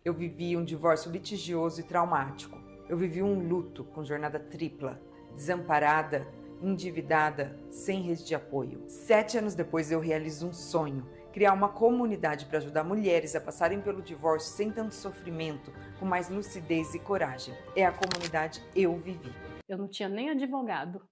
Eu vivi um divórcio litigioso e traumático. Eu vivi um luto com jornada tripla, desamparada, endividada, sem rede de apoio. 7 anos depois eu realizo um sonho: criar uma comunidade para ajudar mulheres a passarem pelo divórcio sem tanto sofrimento, com mais lucidez e coragem. É a comunidade Eu Vivi. Eu não tinha nem advogado,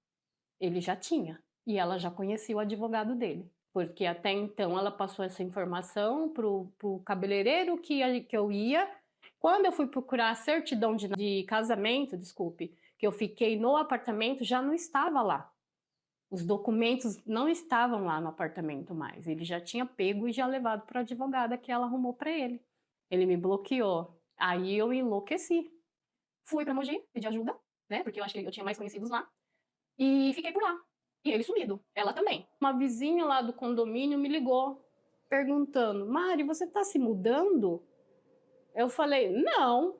ele já tinha, e ela já conhecia o advogado dele, porque até então ela passou essa informação pro cabeleireiro que eu ia. Quando eu fui procurar a certidão de casamento, desculpe, que eu fiquei no apartamento, já não estava lá. Os documentos não estavam lá no apartamento mais. Ele já tinha pego e já levado para a advogada que ela arrumou para ele. Ele me bloqueou. Aí eu enlouqueci. Fui para Mogi pedir ajuda, né? Porque eu acho que eu tinha mais conhecidos lá. E fiquei por lá. E ele sumido. Ela também. Uma vizinha lá do condomínio me ligou perguntando: Mari, você tá se mudando? Eu falei: não.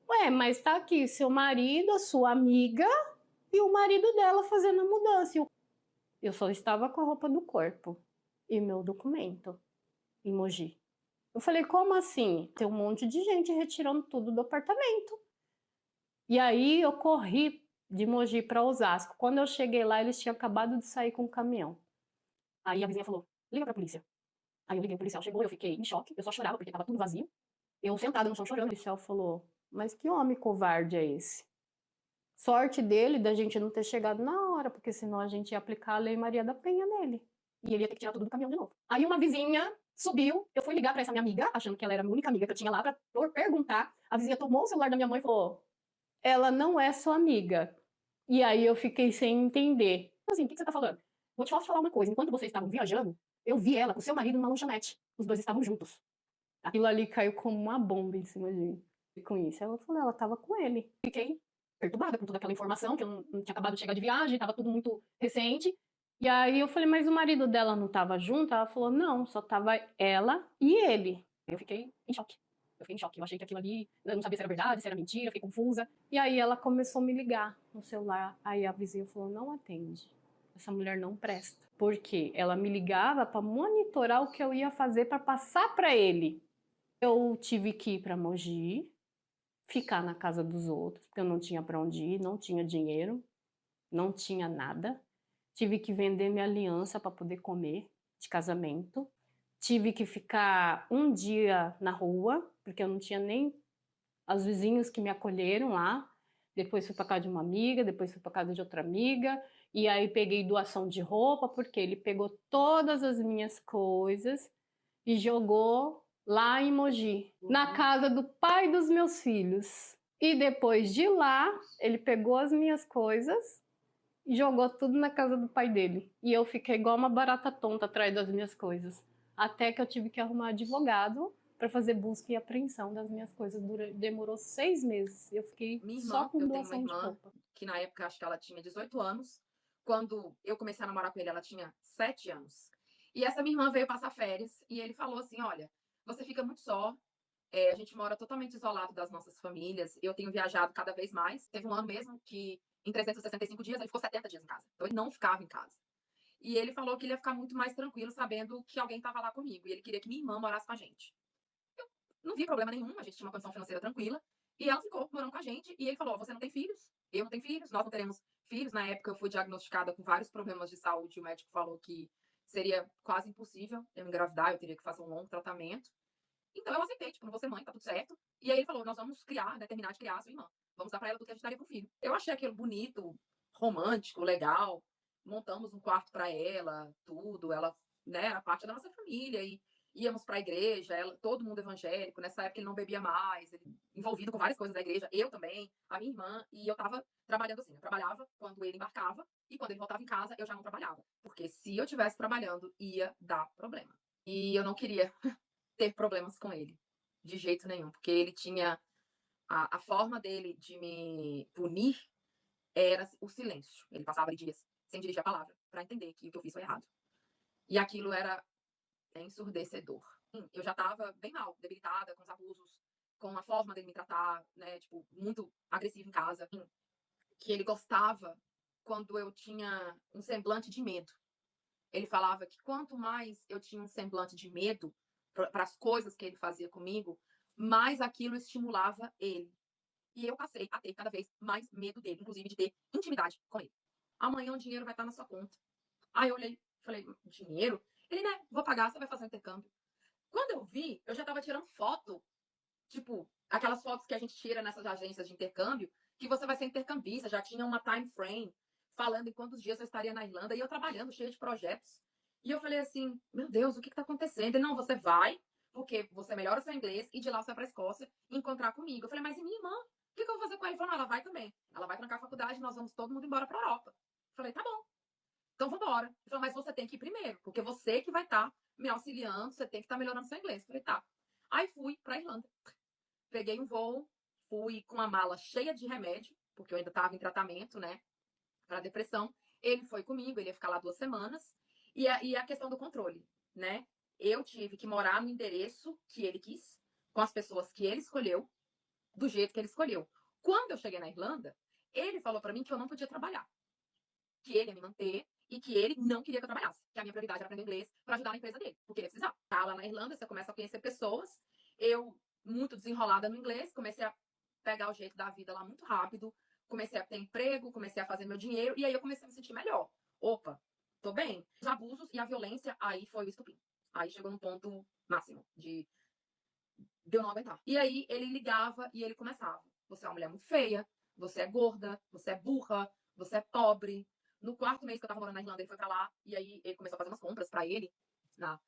Ué, mas tá aqui seu marido, a sua amiga e o marido dela fazendo a mudança. Eu só estava com a roupa do corpo e meu documento em Mogi. Eu falei: como assim? Tem um monte de gente retirando tudo do apartamento. E aí eu corri de Mogi para Osasco. Quando eu cheguei lá, eles tinham acabado de sair com o caminhão. Aí a vizinha falou: liga pra polícia. Aí eu liguei, o policial chegou, eu fiquei em choque, eu só chorava porque tava tudo vazio. Eu sentada no chão chorando. O policial falou: mas que homem covarde é esse? Sorte dele da gente não ter chegado na hora, porque senão a gente ia aplicar a Lei Maria da Penha nele. E ele ia ter que tirar tudo do caminhão de novo. Aí uma vizinha subiu, eu fui ligar pra essa minha amiga, achando que ela era a única amiga que eu tinha lá, pra perguntar. A vizinha tomou o celular da minha mãe e falou: ela não é sua amiga. E aí eu fiquei sem entender. Assim, o que você tá falando? Vou te falar uma coisa. Enquanto vocês estavam viajando, eu vi ela com seu marido numa lanchonete. Os dois estavam juntos. Aquilo ali caiu como uma bomba em cima de mim. E com isso, ela falou: ela tava com ele. Fiquei perturbada com toda aquela informação, que eu não tinha acabado de chegar de viagem, tava tudo muito recente. E aí eu falei: mas o marido dela não tava junto? Ela falou: não, só tava ela e ele. Eu fiquei em choque. Eu fiquei em choque. Eu achei que aquilo ali, eu não sabia se era verdade, se era mentira, fiquei confusa. E aí ela começou a me ligar no celular. Aí a vizinha falou: não atende. Essa mulher não presta. Porque ela me ligava para monitorar o que eu ia fazer para passar para ele. Eu tive que ir para Mogi, ficar na casa dos outros, porque eu não tinha para onde ir, não tinha dinheiro, não tinha nada. Tive que vender minha aliança para poder comer de casamento. Tive que ficar um dia na rua, porque eu não tinha nem os vizinhos que me acolheram lá. Depois fui para casa de uma amiga, depois fui para casa de outra amiga. E aí peguei doação de roupa, porque ele pegou todas as minhas coisas e jogou lá em Mogi, na casa do pai dos meus filhos. E depois de lá, ele pegou as minhas coisas e jogou tudo na casa do pai dele. E eu fiquei igual uma barata tonta atrás das minhas coisas. Até que eu tive que arrumar advogado para fazer busca e apreensão das minhas coisas. Demorou 6 meses. Eu fiquei Minha só irmã, com eu tenho uma doação de irmã roupa. que na época acho que ela tinha 18 anos. Quando eu comecei a namorar com ele, ela tinha 7 anos. E essa minha irmã veio passar férias e ele falou assim: olha, você fica muito só. A gente mora totalmente isolado das nossas famílias. Eu tenho viajado cada vez mais. Teve um ano mesmo que, em 365 dias, ele ficou 70 dias em casa. Então, ele não ficava em casa. E ele falou que ele ia ficar muito mais tranquilo sabendo que alguém estava lá comigo. E ele queria que minha irmã morasse com a gente. Não vi problema nenhum, a gente tinha uma condição financeira tranquila. E ela ficou morando com a gente. E ele falou: você não tem filhos? Eu não tenho filhos, nós não teremos filhos. Na época eu fui diagnosticada com vários problemas de saúde. O médico falou que seria quase impossível eu engravidar, eu teria que fazer um longo tratamento. Então eu aceitei, tipo, não vou ser mãe, tá tudo certo. E aí ele falou: nós vamos criar, né, terminar de criar a sua irmã. Vamos dar pra ela tudo que a gente daria pro filho. Eu achei aquilo bonito, romântico, legal. Montamos um quarto pra ela, tudo. Ela, né, era parte da nossa família. E íamos pra igreja, ela, todo mundo evangélico. Nessa época ele não bebia mais, ele, envolvido com várias coisas da igreja. Eu também, a minha irmã. E eu tava trabalhando assim. Eu trabalhava quando ele embarcava. E quando ele voltava em casa, eu já não trabalhava. Porque se eu tivesse trabalhando, ia dar problema. E eu não queria ter problemas com ele. De jeito nenhum. Porque ele tinha. A forma dele de me punir era o silêncio. Ele passava dias sem dirigir a palavra para entender que o que eu fiz foi errado. E aquilo era ensurdecedor. Eu já estava bem mal, debilitada, com os abusos, com a forma dele me tratar, né? Tipo, muito agressivo em casa. Que ele gostava quando eu tinha um semblante de medo. Ele falava que quanto mais eu tinha um semblante de medo para as coisas que ele fazia comigo, mais aquilo estimulava ele. E eu passei a ter cada vez mais medo dele, inclusive de ter intimidade com ele. Amanhã o dinheiro vai estar na sua conta. Aí eu olhei, falei, dinheiro? Ele, né, vou pagar, você vai fazer um intercâmbio. Quando eu vi, eu já tava tirando foto, tipo, aquelas fotos que a gente tira nessas agências de intercâmbio, que você vai ser intercambista, já tinha uma time frame, falando em quantos dias eu estaria na Irlanda, e eu trabalhando, cheia de projetos. E eu falei assim, meu Deus, o que tá acontecendo? Ele, não, você vai, porque você melhora o seu inglês, e de lá você vai pra Escócia encontrar comigo. Eu falei, mas e minha irmã? O que eu vou fazer com ela? Ele falou, não, ela vai também. Ela vai trancar a faculdade, nós vamos todo mundo embora pra Europa. Eu falei, tá bom. Então vambora. Ele falou, mas você tem que ir primeiro, porque você que vai estar me auxiliando, você tem que estar melhorando seu inglês. Eu falei, tá. Aí fui pra Irlanda. Peguei um voo, fui com a mala cheia de remédio, porque eu ainda estava em tratamento, né, para depressão. Ele foi comigo, ele ia ficar lá 2 semanas. E a questão do controle, né? Eu tive que morar no endereço que ele quis, com as pessoas que ele escolheu, do jeito que ele escolheu. Quando eu cheguei na Irlanda, ele falou para mim que eu não podia trabalhar, que ele ia me manter e que ele não queria que eu trabalhasse, que a minha prioridade era aprender inglês para ajudar a empresa dele, porque ele precisava. Tá lá na Irlanda, você começa a conhecer pessoas. Eu, muito desenrolada no inglês, comecei a pegar o jeito da vida lá muito rápido, comecei a ter emprego, comecei a fazer meu dinheiro, e aí eu comecei a me sentir melhor. Opa, tô bem. Os abusos e a violência, aí foi o estupim. Aí chegou num ponto máximo de eu não aguentar. E aí ele ligava e ele começava. Você é uma mulher muito feia, você é gorda, você é burra, você é pobre. No quarto mês que eu tava morando na Irlanda, ele foi pra lá e aí ele começou a fazer umas compras pra ele. Na...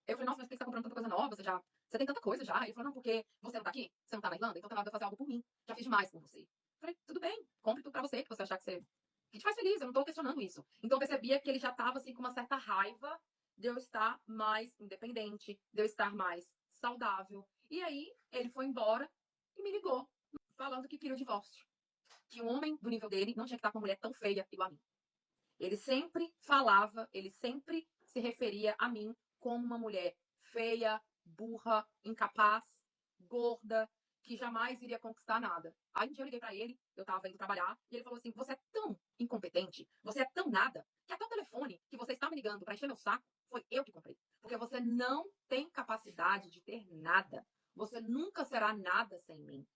Eu falei, nossa, mas por que você tá comprando tanta coisa nova? Você tem tanta coisa já. Ele falou, não, porque você não tá aqui, você não tá na Irlanda, então tá na hora de eu fazer algo por mim. Já fiz demais por você. Eu falei, tudo bem, compre tudo pra você, que você achar que te faz feliz, eu não tô questionando isso. Então eu percebia que ele já tava assim com uma certa raiva de eu estar mais independente, de eu estar mais saudável. E aí ele foi embora e me ligou, falando que queria o divórcio. Que um homem do nível dele não tinha que estar com uma mulher tão feia igual a mim. Ele sempre falava, ele sempre se referia a mim como uma mulher feia, burra, incapaz, gorda, que jamais iria conquistar nada. Aí um dia eu liguei pra ele, eu tava indo trabalhar, e ele falou assim: você é tão incompetente, você é tão nada, que até o telefone que você está me ligando pra encher meu saco, foi eu que comprei. Porque você não tem capacidade de ter nada. Você nunca será nada sem mim.